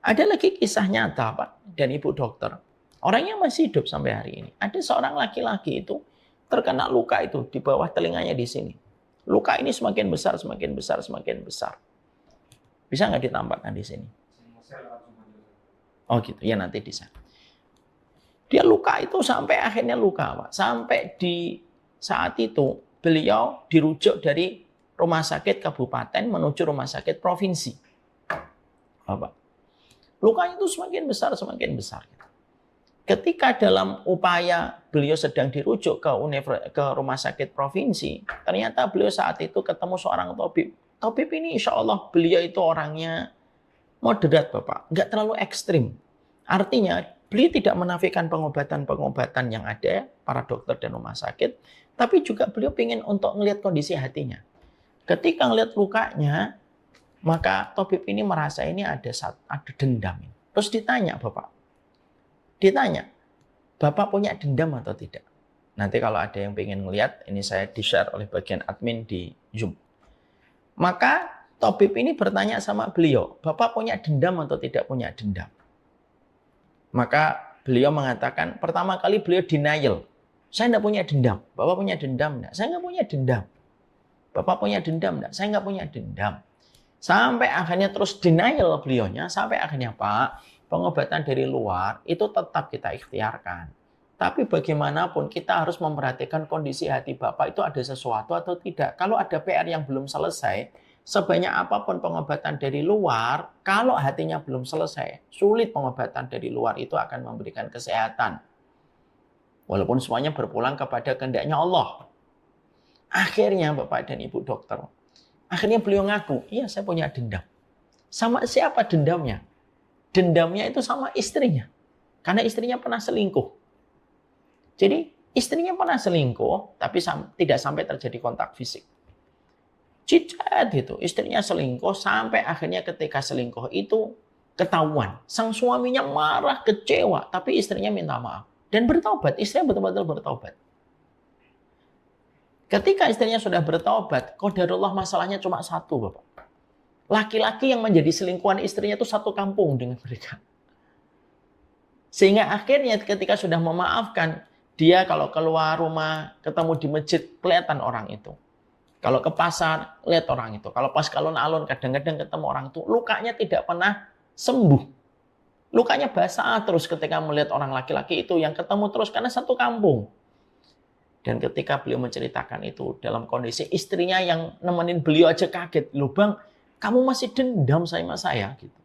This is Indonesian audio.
Ada lagi kisah nyata, Pak, dan Ibu dokter. Orangnya masih hidup sampai hari ini. Ada seorang laki-laki itu terkena luka itu di bawah telinganya di sini. Luka ini semakin besar, semakin besar, semakin besar. Bisa nggak ditampakkan di sini? Oh gitu, ya nanti bisa. Dia luka itu sampai akhirnya luka, Pak. Sampai di saat itu beliau dirujuk dari rumah sakit kabupaten menuju rumah sakit provinsi. Bapak. Lukanya itu semakin besar, semakin besar. Ketika dalam upaya beliau sedang dirujuk ke rumah sakit provinsi, ternyata beliau saat itu ketemu seorang tabib. Tabib ini insya Allah beliau itu orangnya moderat, Bapak. Nggak terlalu ekstrim. Artinya beliau tidak menafikan pengobatan-pengobatan yang ada, para dokter dan rumah sakit, tapi juga beliau ingin untuk melihat kondisi hatinya. Ketika melihat lukanya, maka tabib ini merasa ini ada dendam. Terus ditanya, Ditanya, Bapak punya dendam atau tidak? Nanti kalau ada yang pengen ngelihat, ini saya di-share oleh bagian admin di Zoom. Maka tabib ini bertanya sama beliau, Bapak punya dendam atau tidak punya dendam? Maka beliau mengatakan, pertama kali beliau denial. Saya tidak punya dendam. Bapak punya dendam enggak? Saya nggak punya dendam. Bapak punya dendam enggak? Saya nggak punya dendam. Sampai akhirnya terus denial beliaunya, sampai akhirnya Pak, pengobatan dari luar itu tetap kita ikhtiarkan. Tapi bagaimanapun kita harus memperhatikan kondisi hati Bapak itu ada sesuatu atau tidak. Kalau ada PR yang belum selesai, sebanyak apapun pengobatan dari luar, kalau hatinya belum selesai, sulit pengobatan dari luar itu akan memberikan kesehatan. Walaupun semuanya berpulang kepada kehendaknya Allah. Akhirnya Bapak dan Ibu dokter, akhirnya beliau ngaku, iya saya punya dendam. Sama siapa dendamnya? Dendamnya itu sama istrinya. Karena istrinya pernah selingkuh. Jadi istrinya pernah selingkuh, tapi tidak sampai terjadi kontak fisik. Cicat itu, istrinya selingkuh sampai akhirnya ketika selingkuh itu ketahuan. Sang suaminya marah, kecewa, tapi istrinya minta maaf. Dan bertobat, istrinya betul-betul bertobat. Ketika istrinya sudah bertobat, qadarullah masalahnya cuma satu, Bapak. Laki-laki yang menjadi selingkuhan istrinya itu satu kampung dengan mereka. Sehingga akhirnya ketika sudah memaafkan, dia kalau keluar rumah, ketemu di masjid, kelihatan orang itu. Kalau ke pasar, lihat orang itu. Kalau pas alun-alun, kadang-kadang ketemu orang itu, lukanya tidak pernah sembuh. Lukanya basah terus ketika melihat orang laki-laki itu yang ketemu terus karena satu kampung. Dan ketika beliau menceritakan itu dalam kondisi istrinya yang nemenin beliau aja kaget. Loh Bang, kamu masih dendam sama saya gitu.